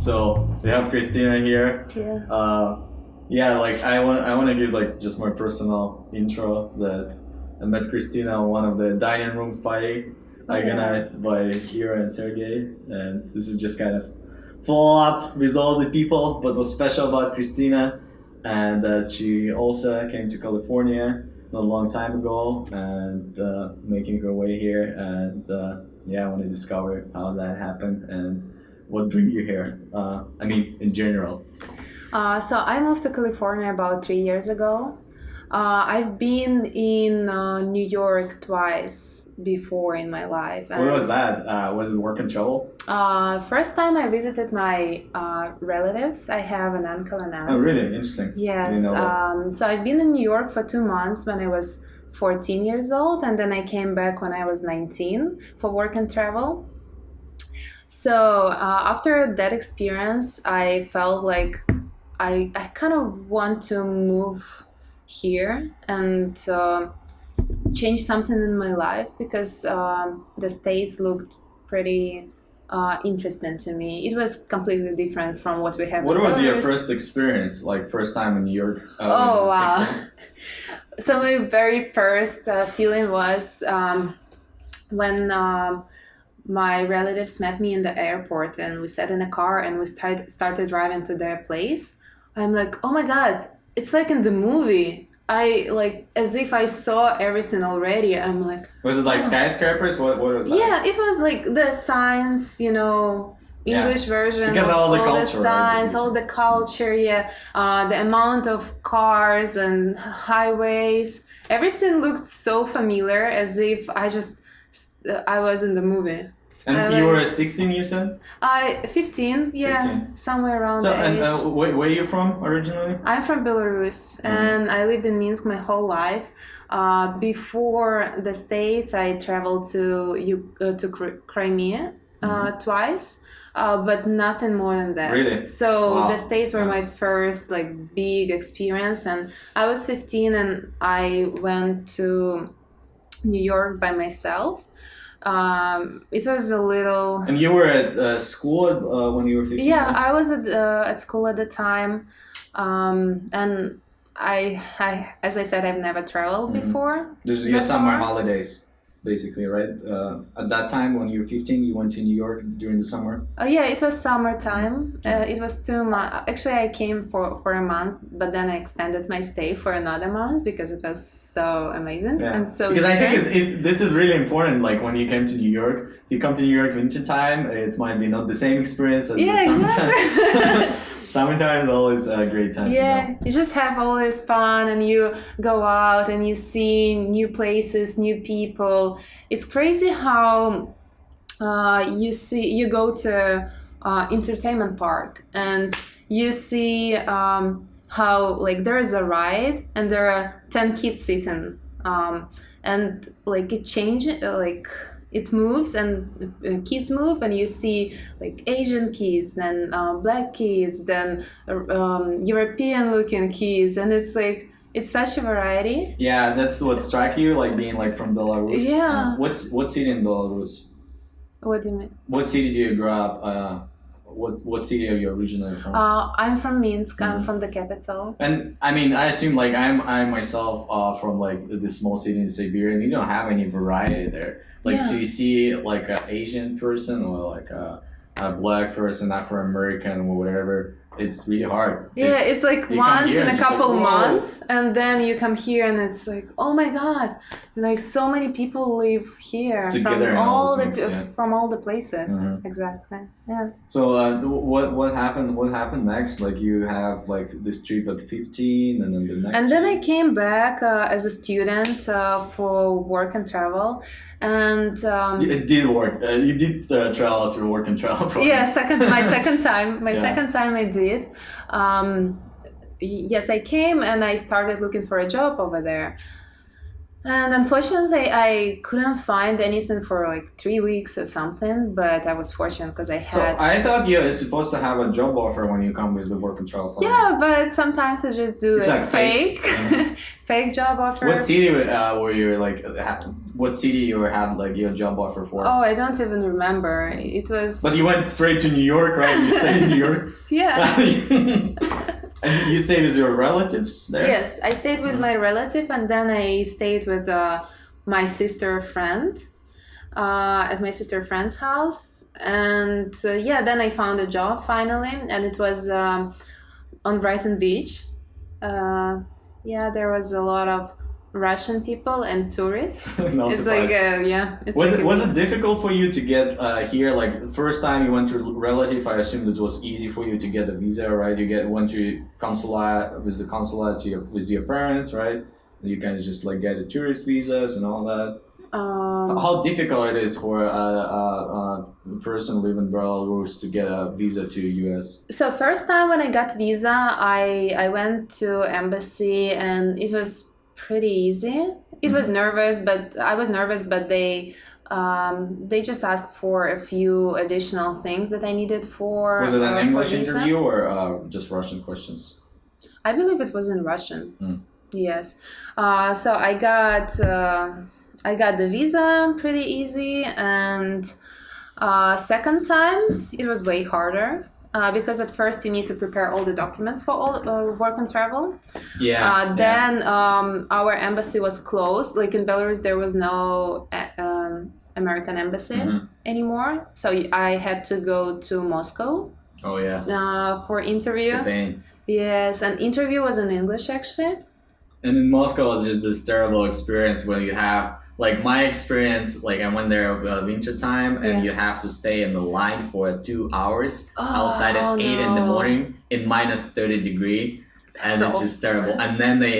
So we have Kristina here. Yeah. Like I want to give like just my personal intro that I met Kristina on one of the dining room party organized by Ira and Sergey, and this is just kind of follow up with all the people. But what's special about Kristina, and that she also came to California not a long time ago and making her way here, and I want to discover how that happened and what bring you here? In general. So I moved to California about 3 years ago. I've been in New York twice before in my life. Where was that? Was it work and travel? First time I visited my relatives. I have an uncle and aunt. Oh, really? Interesting. Yes. So I've been in New York for 2 months when I was 14 years old, and then I came back when I was 19 for work and travel. So after that experience, I felt like I kind of want to move here and change something in my life because the States looked pretty interesting to me. It was completely different from what we have. What was your first experience, like first time in New York? Oh, wow. So my very first feeling was when my relatives met me in the airport and we sat in a car and we started driving to their place. I'm like, oh my God, it's like in the movie. I like as if I saw everything already. I'm like, was it like skyscrapers? What was that? Yeah, it was like the signs, English version. Because of all the culture, the signs, right? all the culture, the amount of cars and highways. Everything looked so familiar as if I was in the movie. And you were 16, you said? 15, 15. Somewhere around so, the age. And where are you from originally? I'm from Belarus, and I lived in Minsk my whole life. Before the States, I traveled to Crimea twice, but nothing more than that. Really? So the States were my first big experience, and I was 15, and I went to New York by myself. It was a little. And you were at school when you were 15? Yeah, I was at school at the time, and I as I said, I've never traveled before. This is your summer holidays, basically, right? At that time, when you were 15, you went to New York during the summer? Yeah, it was summertime. It was 2 months. Actually, I came for a month, but then I extended my stay for another month because it was so amazing and so because different. I think this is really important. Like when you came to New York, if you come to New York wintertime, it might be not the same experience as the summertime. Exactly. Summertime is always a great time. Yeah, you just have all this fun and you go out and you see new places, new people. It's crazy how you go to entertainment park and you see how there is a ride and there are 10 kids sitting and it changes it moves and kids move and you see Asian kids, then black kids, then European looking kids, and it's such a variety. Yeah, that's what struck you, being from Belarus. Yeah. What city in Belarus? What do you mean? What city do you grow up? What city are you originally from? I'm from Minsk. I'm from the capital. And I assume I'm myself from this small city in Siberia, and you don't have any variety there. Do you see an Asian person or a black person, Afro-American or whatever? It's really hard. Yeah, it's once in a couple months, and then you come here and it's oh my God, so many people live here together from all the places. Mm-hmm. Exactly. Yeah. So what happened? What happened next? You have this trip at 15, and then the next. And then I came back as a student for work and travel. And it did work. You did travel through work and travel program. Yeah, my second time. Second time I did. Yes, I came and I started looking for a job over there. And unfortunately, I couldn't find anything for like 3 weeks or something. But I was fortunate because I So had. I thought you're supposed to have a job offer when you come with the work and travel plan. Yeah, but sometimes I just do It's a like fake. fake job offer. What city were you like? What city you had like your job offer for? Oh, I don't even remember. It was. But you went straight to New York, right? You stayed in New York. Yeah. And you stayed with your relatives there? Yes, I stayed with my relative, and then I stayed with my sister friend at my sister friend's house. And yeah, then I found a job finally, and it was on Brighton Beach. Yeah, there was a lot of Russian people and tourists. No It's like surprise. yeah, it's Was like it a was it mix. difficult for you to get here? Like the first time you went to relative, I assumed it was easy for you to get a visa, right? You went to consulate with the consulate to with your parents, right? You kind of just like get the tourist visas and all that. How difficult it is for a person living in Belarus to get a visa to US? So first time when I got visa, I went to embassy and it was pretty easy. It was nervous, but I was nervous, but they just asked for a few additional things that I needed for Was it an for English visa. interview or just Russian questions? I believe it was in Russian. Mm. Yes. So I got the visa pretty easy, and second time it was way harder. Because at first you need to prepare all the documents for all work and travel. Yeah. Then our embassy was closed. Like in Belarus, there was no American embassy anymore. So I had to go to Moscow Oh yeah. for interview. It's a pain. Yes, and interview was in English actually. And in Moscow, it's just this terrible experience where you have like my experience. Like I went there winter time, and Yeah. you have to stay in the line for 2 hours outside at Oh, 8 in the no. morning in minus 30 degree, and That's it's just terrible. And then they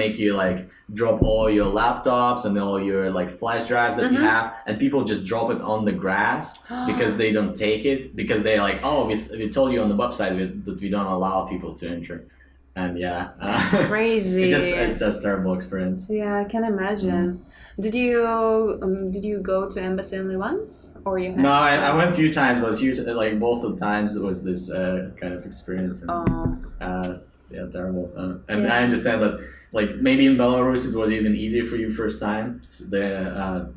make you like drop all your laptops and all your like flash drives that you have, and people just drop it on the grass because they don't take it because they're like, oh, we told you on the website that we don't allow people to enter. And yeah, It's crazy. it's just a terrible experience. Yeah, I can imagine. Did you go to embassy only once, or you had? No, I went a few times, but like both of the times it was this kind of experience. And, yeah, terrible. And Yeah. I understand that like maybe in Belarus it was even easier for you first time. The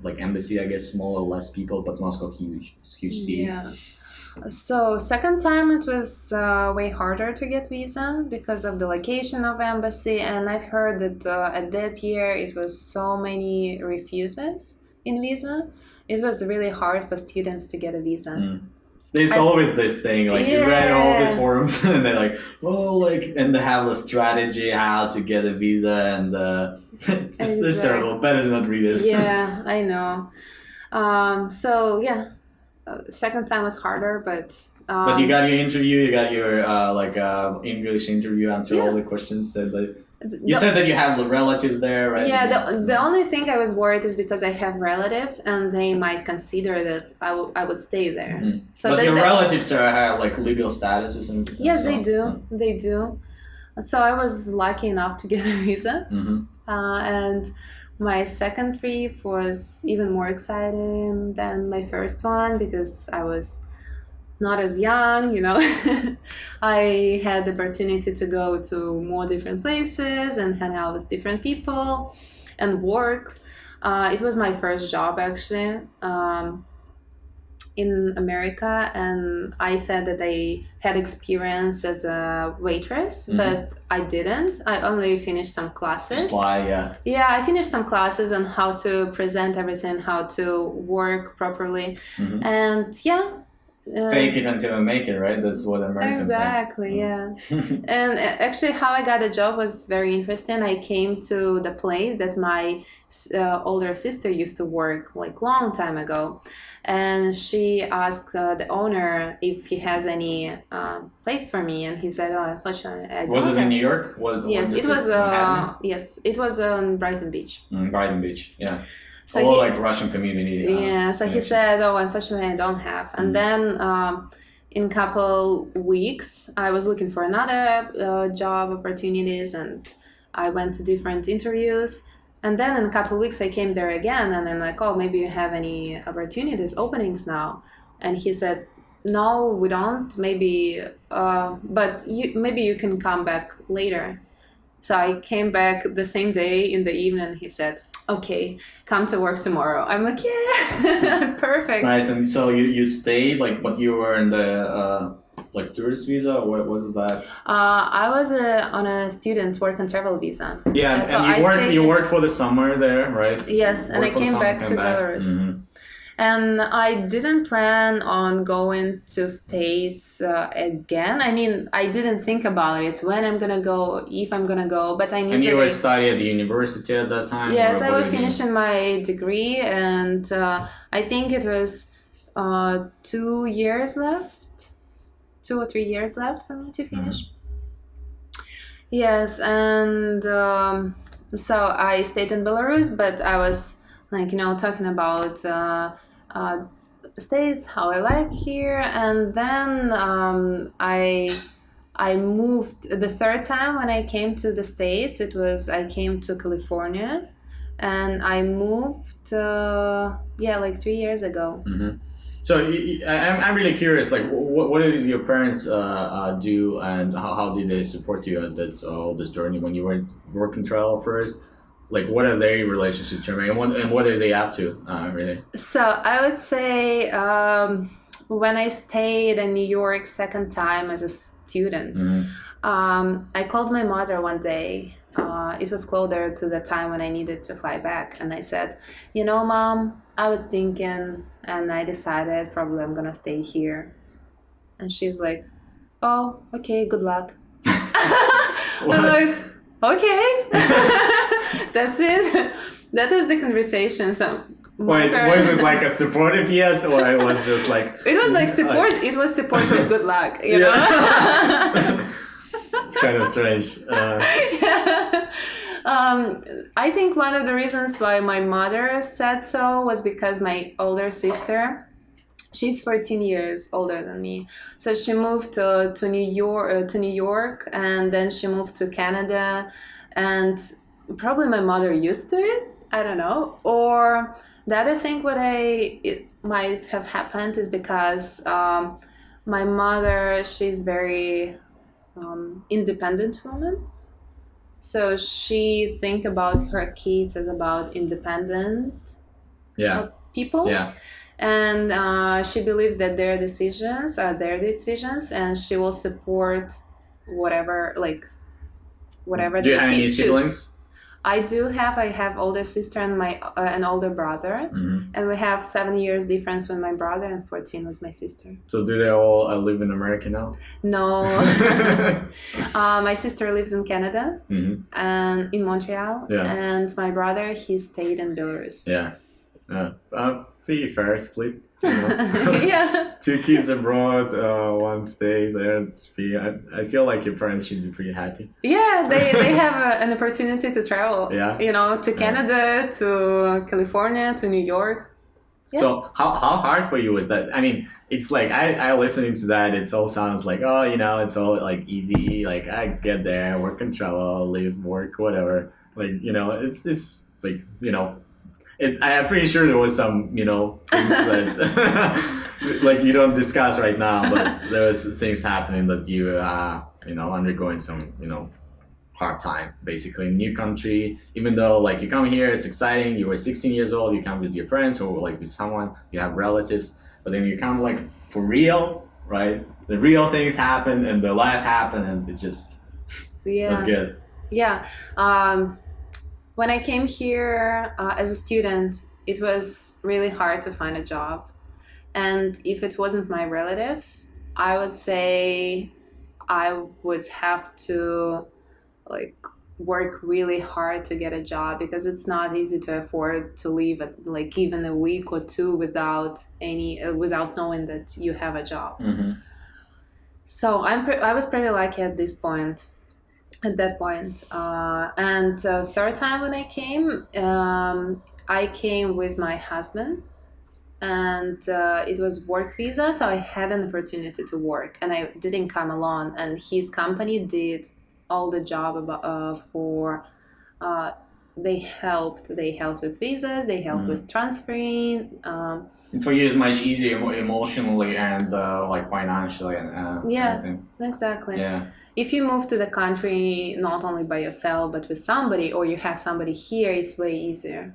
like embassy, I guess, smaller, less people, but Moscow huge, it's a huge city. Yeah. So second time it was way harder to get visa because of the location of embassy, and I've heard that at that year it was so many refuses in visa. It was really hard for students to get a visa. There's always this thing, like you read all these Yeah. forums and they're like, oh, like, and they have a strategy how to get a visa, and just it's terrible. Better to not read it. Yeah, I know. So yeah, second time was harder, but But you got your interview, you got your English interview, answer all the questions. Said that you said that you have relatives there, right? Yeah, the only thing I was worried is because I have relatives and they might consider that I would stay there. So but that's your the- relatives have like legal statuses and Yes, so they do. on. They do. So I was lucky enough to get a visa. And my second trip was even more exciting than my first one because I was not as young, you know. I had the opportunity to go to more different places and hang out with different people and work. It was my first job actually in America, and I said that I had experience as a waitress, but I didn't. I only finished some classes. Just lie, yeah. Yeah, I finished some classes on how to present everything, how to work properly, and yeah. Fake it until you make it, right? That's what Americans Exactly, yeah. And actually, how I got a job was very interesting. I came to the place that my older sister used to work like long time ago, and she asked the owner if he has any place for me, and he said, "Oh, unfortunately, I don't." Was it have-" in New York? Yes, it was. Manhattan? Yes, it was on Brighton Beach. Brighton Beach, yeah. So All like Russian community. Yeah, so he connections. said, "Oh, unfortunately, I don't have." And then in couple weeks, I was looking for another job opportunities, and I went to different interviews. And then in a couple of weeks, I came there again, and I'm like, oh, maybe you have any opportunities, openings now? And he said, no, we don't. Maybe, but maybe you can come back later. So I came back the same day in the evening. He said, okay, come to work tomorrow. I'm like, yeah, perfect. It's nice. And so you stayed, like, but you were in the like tourist visa, or what was that? I was on a student work and travel visa. Yeah, So and you worked for the summer there, right? Yes, and I came back to Belarus. Mm-hmm. And I didn't plan on going to States again. I mean, I didn't think about it, when I'm gonna go, if I'm gonna go, but I knew. And you were studying at the university at that time? Yes, I was finishing my degree, and I think it was 2 years left, 2 or 3 years left for me to finish. Yes, and so I stayed in Belarus, but I was like, talking about states, how I like here, and then I moved the third time when I came to the States. I came to California, and I moved like 3 years ago. Mm-hmm. So I'm really curious, like, what did your parents do, and how did they support you at all this journey when you were working travel first? Like, what are their relationships, and what are they up to, really? So I would say when I stayed in New York second time as a student, I called my mother one day. It was closer to the time when I needed to fly back, and I said, Mom, I was thinking, and I decided probably I'm gonna stay here. And she's like, oh, okay, good luck. I'm like, okay. That's it. That was the conversation. So wait, was it like a supportive yes, or it was just like... It was like support. It was supportive good luck, you know? It's kind of strange. Yeah. I think one of the reasons why my mother said so was because my older sister, she's 14 years older than me. So she moved to New York, and then she moved to Canada, and probably my mother used to it. I don't know. Or the other thing it might have happened is because my mother, she's very independent woman. So she think about her kids as about independent people. Yeah. And she believes that their decisions are their decisions, and she will support whatever Do they you have any choose. siblings? I have older sister and an older brother, and we have 7 years difference with my brother, and 14 was my sister. So do they all live in America now? No. My sister lives in Canada and in Montreal, and my brother, he stayed in Belarus. Pretty fair split. Yeah. 2 kids abroad, 1 stay there. I feel like your parents should be pretty happy. Yeah, they have an opportunity to travel. Yeah. To Canada, to California, to New York. Yeah. So how hard for you was that? I mean, it's like I listening to that, it all sounds like, oh, it's all like easy. Like, I get there, work and travel, live, work, whatever. Like, it's like, I'm pretty sure there was some, things that like you don't discuss right now, but there was things happening that you, undergoing some, hard time, basically. New country, even though like you come here, it's exciting. You were 16 years old, you come with your parents or like with someone, you have relatives, but then you come like for real, right? The real things happen and the life happen, and it's just not good. Yeah. When I came here as a student, it was really hard to find a job. And if it wasn't my relatives, I would say I would have to like work really hard to get a job, because it's not easy to afford to leave like even a week or 2 without knowing that you have a job. So I was pretty lucky at that point. And third time when I came with my husband, and it was work visa, so I had an opportunity to work, and I didn't come alone, and his company did all the job for they helped. They helped with visas. They helped with transferring. For you, it's much easier emotionally and like financially and everything. Exactly. Yeah. If you move to the country not only by yourself but with somebody, or you have somebody here, it's way easier.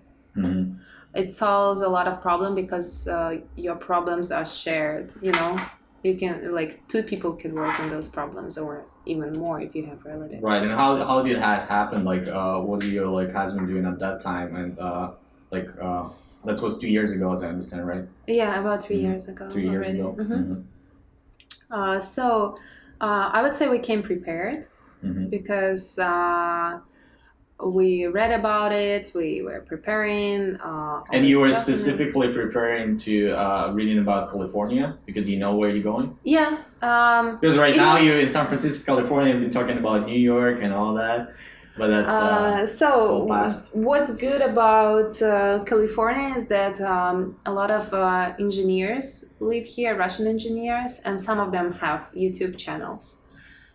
It solves a lot of problem because your problems are shared. You can, like, two people can work on those problems, or even more if you have relatives. Right. And how did that happen? Like, what did your like husband doing at that time? And that was 2 years ago, as I understand, right? Yeah, about 3 years ago. 3 years already. ago. So I would say we came prepared because we read about it. We were preparing. And you were specifically preparing to reading about California because you know where you're going? Yeah. Because right now you're in San Francisco, California, and you've been talking about New York and all that. But that's so what's good about California is that a lot of engineers live here, Russian engineers, and some of them have YouTube channels.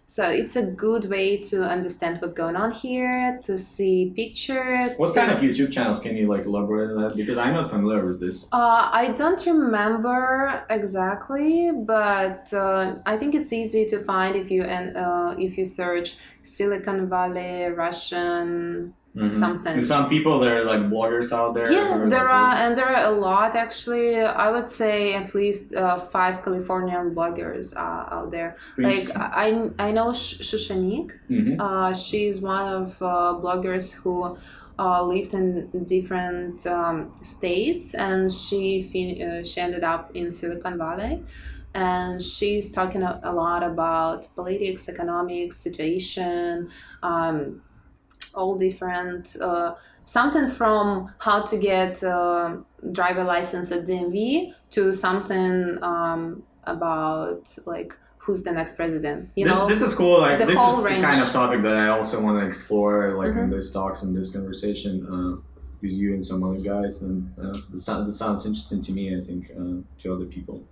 So it's a good way to understand what's going on here, to see pictures. What kind of YouTube channels can you like elaborate on that? Because I'm not familiar with this. I don't remember exactly, but I think it's easy to find if you search Silicon Valley Russian something. And some people, there are like bloggers out there. Yeah, there are a lot actually. I would say at least 5 Californian bloggers out there. Like I know Shushanik. She's one of bloggers who lived in different states, and she ended up in Silicon Valley. And she's talking a lot about politics, economics, situation, all different, something from how to get a driver license at DMV to something about like who's the next president. This is cool. Like this is range. The kind of topic that I also want to explore, like in these talks and this conversation with you and some other guys. And this sounds interesting to me. I think to other people.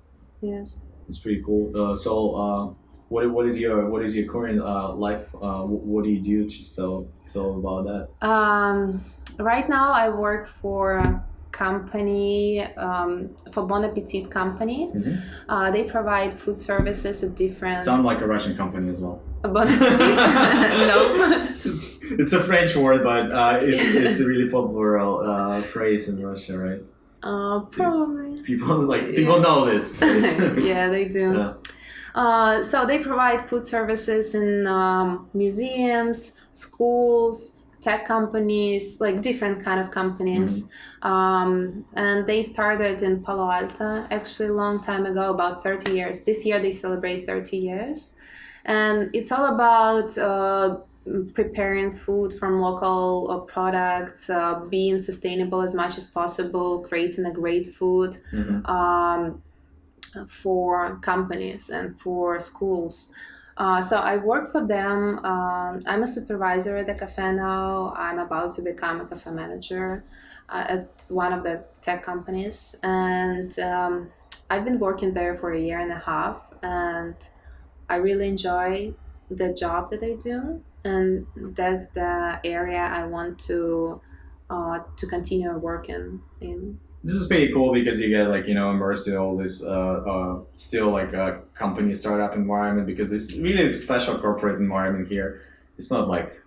Yes. It's pretty cool. So, what is your current life? What do you do? Just tell about that. Right now, I work for a company, for Bon Appetit company. They provide food services at different. Sound like a Russian company as well. Bon Appetit? No. It's a French word, but it's a really popular phrase in Russia, right? Probably. People know this. Yeah, they do. Yeah. So they provide food services in museums, schools, tech companies, like different kind of companies. And they started in Palo Alto actually a long time ago, about 30 years. This year they celebrate 30 years. And it's all about preparing food from local products, being sustainable as much as possible, creating a great food for companies and for schools. So I work for them. I'm a supervisor at the cafe now. I'm about to become a cafe manager at one of the tech companies. And I've been working there for 1.5 years, and I really enjoy the job that I do. And that's the area I want to continue working in. This is pretty cool because you get immersed in all this still like a company startup environment, because it's really a special corporate environment here. It's not like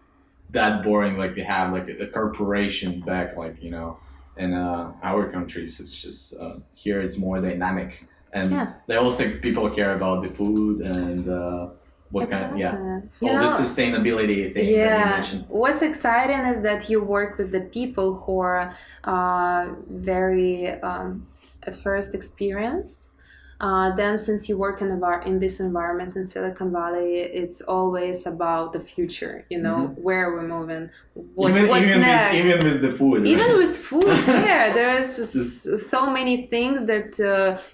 that boring like you have like a corporation back in our countries. It's just here it's more dynamic, and they also people care about the food and what kind of this sustainability thing that you mentioned. What's exciting is that you work with the people who are very at first experienced. Then since you work in this environment in Silicon Valley, it's always about the future, where we're moving, what's next. Even with the food. Right? Even with food, there's so many things that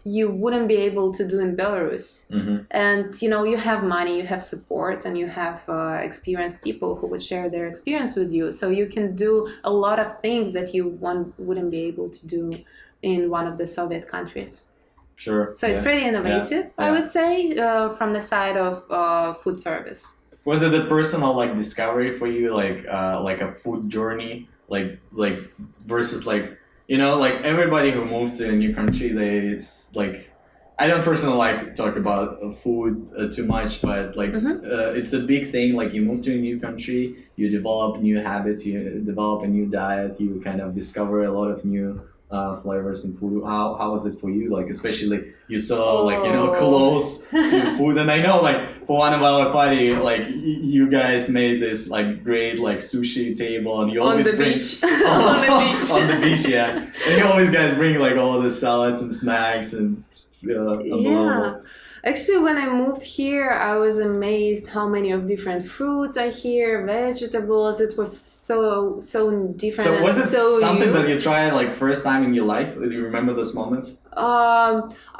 you wouldn't be able to do in Belarus. And, you have money, you have support, and you have experienced people who would share their experience with you. So you can do a lot of things that you wouldn't be able to do in one of the Soviet countries. Sure. So it's pretty innovative, I would say, from the side of food service. Was it a personal discovery for you, like a food journey, like versus like like everybody who moves to a new country, it's like I don't personally like to talk about food too much, but like it's a big thing. Like you move to a new country, you develop new habits, you develop a new diet, you kind of discover a lot of new flavors in food. How was it for you? Like especially like you saw like close to food, and I know like for one of our party, like you guys made this like great like sushi table, and you always on the bring beach. On the beach. on the beach, yeah. And you always guys bring like all the salads and snacks and Yeah. Actually, when I moved here, I was amazed how many of different fruits are here, vegetables. It was so different. So and was it so something new. that you tried like first time in your life? Do you remember those moments?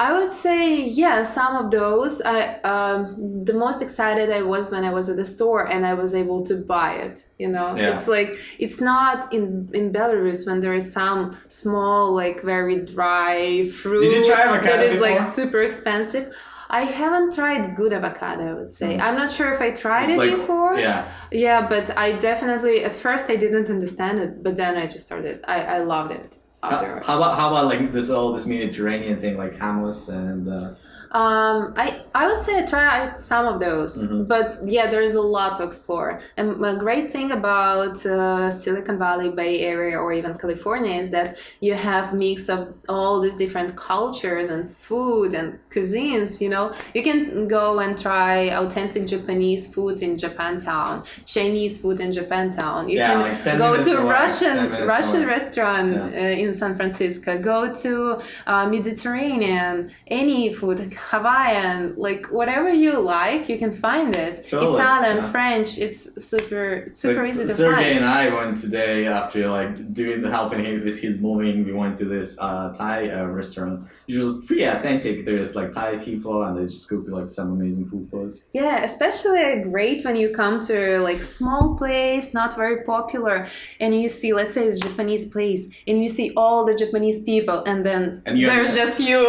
I would say yeah, some of those. The most excited I was when I was at the store and I was able to buy it. Yeah. It's like it's not in Belarus when there is some small like very dry fruit Did you try avocado that is like before? super expensive. I haven't tried good avocado, I would say. I'm not sure if I tried It's it like- before. Yeah. Yeah, but I definitely at first I didn't understand it, but then I just started. I loved it afterwards. How about like this Mediterranean thing like hummus and I would say I tried some of those, but yeah, there's a lot to explore. And a great thing about Silicon Valley, Bay Area, or even California is that you have mix of all these different cultures and food and cuisines. You can go and try authentic Japanese food in Japantown, Chinese food in Japantown. You can like 10 go minutes to away, 10 Russian minutes away. restaurant in San Francisco. Go to Mediterranean, any food. Hawaiian, like whatever you like, you can find it. Totally, Italian, yeah. French, it's super easy to Sergey find. and I went today after like helping him with his moving. We went to this Thai restaurant, which was pretty authentic. There's like Thai people, and they just cook like some amazing food for us. Yeah, especially great when you come to like small place, not very popular, and you see, let's say it's Japanese place, and you see all the Japanese people, and then And you there's just you.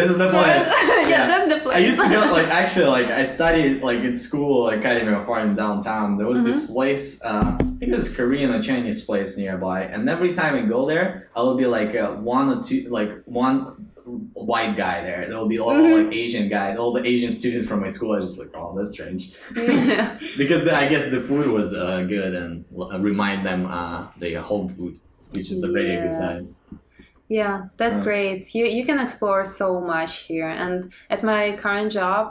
This is the place. Yeah, that's the place. I used to go like actually like I studied like in school like kind of far in downtown. There was this place, I think it was Korean or Chinese place nearby, and every time I go there, I would be like one white guy there. There will be all like Asian guys, all the Asian students from my school. I was just like, oh, that's strange. Yeah. Because I guess the food was good and remind them their home food, which is a very good sign. Yes. Yeah, that's great. You can explore so much here. And at my current job,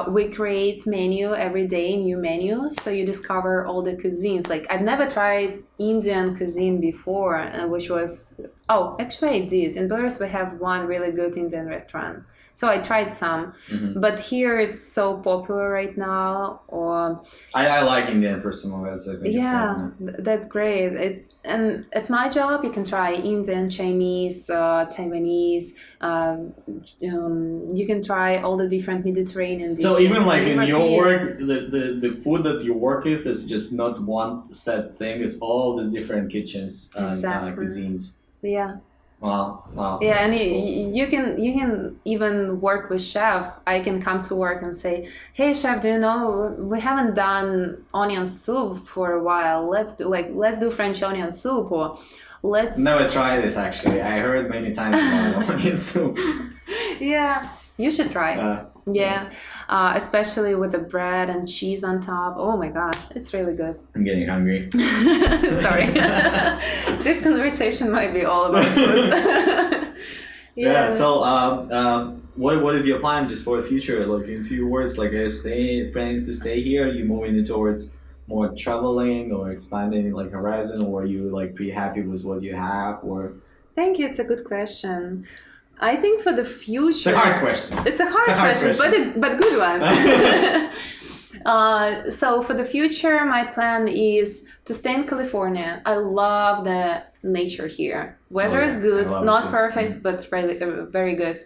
we create menu every day, new menus. So you discover all the cuisines. Like I've never tried Indian cuisine before, which was actually I did. In Belarus, we have one really good Indian restaurant. So I tried some, but here it's so popular right now. Or I like Indian personally. I think yeah, that's great. And at my job, you can try Indian, Chinese, Taiwanese. You can try all the different Mediterranean dishes. So even like in your European. work, the food that you work with is just not one set thing. It's all these different kitchens and Exactly. cuisines. Yeah. Wow. Yeah, and that's cool. you can even work with chef. I can come to work and say, "Hey chef, do you know we haven't done onion soup for a while? Let's do French onion soup, or let's." Never tried this actually. I heard many times about onion soup. Yeah, you should try. Yeah, especially with the bread and cheese on top. Oh my god, it's really good. I'm getting hungry. Sorry. This conversation might be all about food. Yeah. So, what is your plan just for the future? Like in few words, like are you planning to stay here? Are you moving towards more traveling or expanding like horizon, or are you like pretty happy with what you have? Or Thank you. It's a good question. I think for the future, it's a hard question. It's a hard question, but good one. So for the future, my plan is to stay in California. I love the nature here. Weather is good, not perfect, but really very good.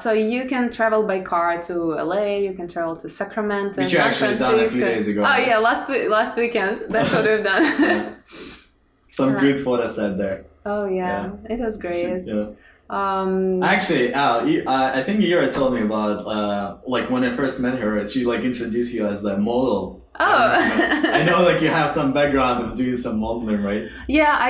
So you can travel by car to LA. You can travel to Sacramento, Which you San actually Francisco. done a few days ago. Oh yeah, last weekend. That's what we've done. Some good photos set there. Oh yeah, it was great. Yeah. Actually, I think Ira told me about like when I first met her, she like introduced you as the model. Oh. I know like you have some background of doing some modeling, right? Yeah,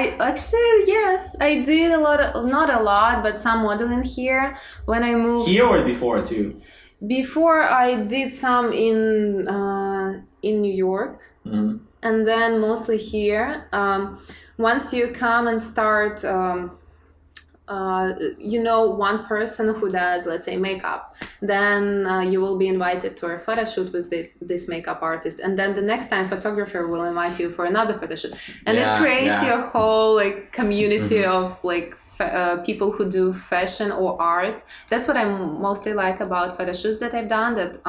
yes, I did a lot of, not a lot, but some modeling here when I moved. Here or before too? Before I did some in New York, and then mostly here. Once you come and start, one person who does, let's say, makeup, then you will be invited to a photo shoot with this makeup artist, and then the next time photographer will invite you for another photo shoot, and it creates your whole like community of like people who do fashion or art. That's what I mostly like about photo shoots that I've done, that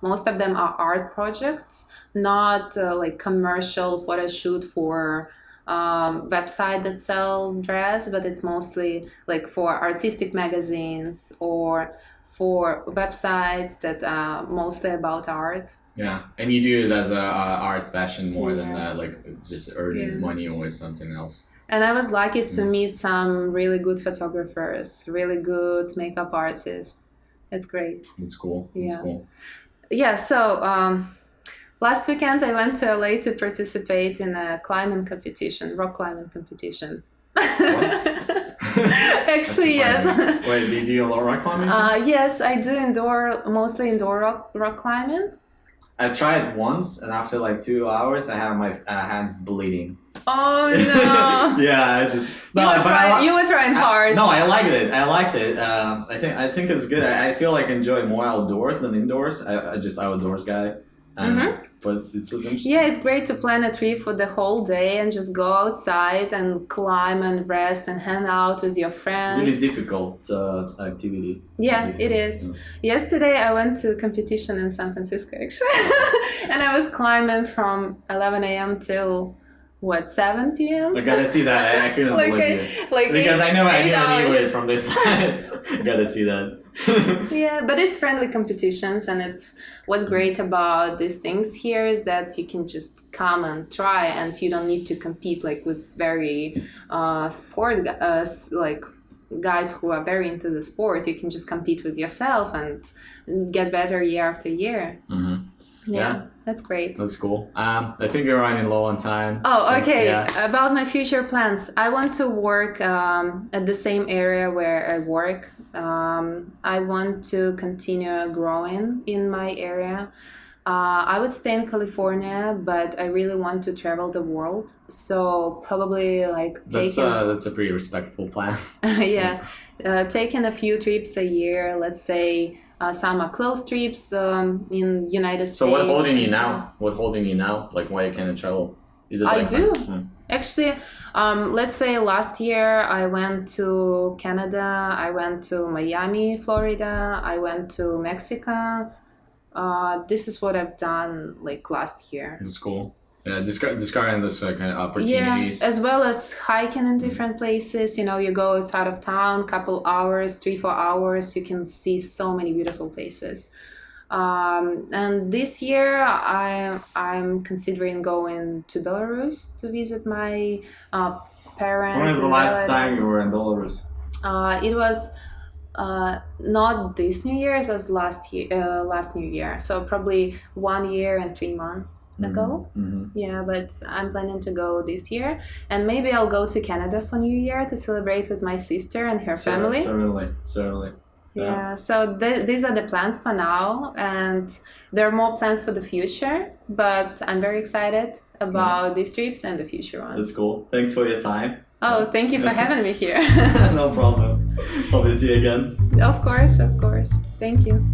most of them are art projects, not like commercial photo shoot for website that sells dress, but it's mostly like for artistic magazines or for websites that are mostly about art. Yeah, and you do it as a art fashion more than like just earning money or something else. And I was lucky to meet some really good photographers, really good makeup artists. It's great. It's cool. It's cool. Yeah, so last weekend I went to LA to participate in a climbing competition, rock climbing competition. What? Actually, yes. Wait, do you do a lot of rock climbing? Yes, I do mostly indoor rock climbing. I tried once, and after like 2 hours, I have my hands bleeding. Oh no! Yeah, I just you were trying hard. No, I liked it. I think it's good. I feel like I enjoy more outdoors than indoors. I just outdoors guy. But it was interesting. Yeah, it's great to plan a trip for the whole day and just go outside and climb and rest and hang out with your friends. Really difficult activity. Yeah, it is. Yesterday I went to a competition in San Francisco actually, and I was climbing from 11 a.m. till 7 p.m. I gotta see that. I couldn't believe it. Because I know I knew it from this side. I gotta see that. Yeah, but it's friendly competitions, and it's what's great about these things here is that you can just come and try, and you don't need to compete like with very like guys who are very into the sport. You can just compete with yourself and get better year after year. Yeah, that's great. That's cool. I think you're running low on time. Oh, okay. About my future plans, I want to work at the same area where I work. I want to continue growing in my area. I would stay in California, but I really want to travel the world. So probably like that's a pretty respectful plan. Taking a few trips a year. Let's say some are close trips in United States. So what holding you now? What holding you now? Like why you can't travel? Is it? I do. Actually, let's say last year I went to Canada. I went to Miami, Florida. I went to Mexico. This is what I've done like last year. That's cool. Yeah, discovering those kind of opportunities. Yeah, as well as hiking in different places. You know, you go outside of town, couple hours, 3-4 hours, you can see so many beautiful places. And this year I'm considering going to Belarus to visit my parents. When was the last time you were in Belarus? It was not this New Year, it was last New Year, so probably 1 year and 3 months ago. Yeah, but I'm planning to go this year, and maybe I'll go to Canada for New Year to celebrate with my sister and her family. Certainly. Yeah, so these are the plans for now, and there are more plans for the future, but I'm very excited about these trips and the future ones. That's cool. Thanks for your time. Oh, thank you for having me here. No problem. Hope to see you again. Of course. Thank you.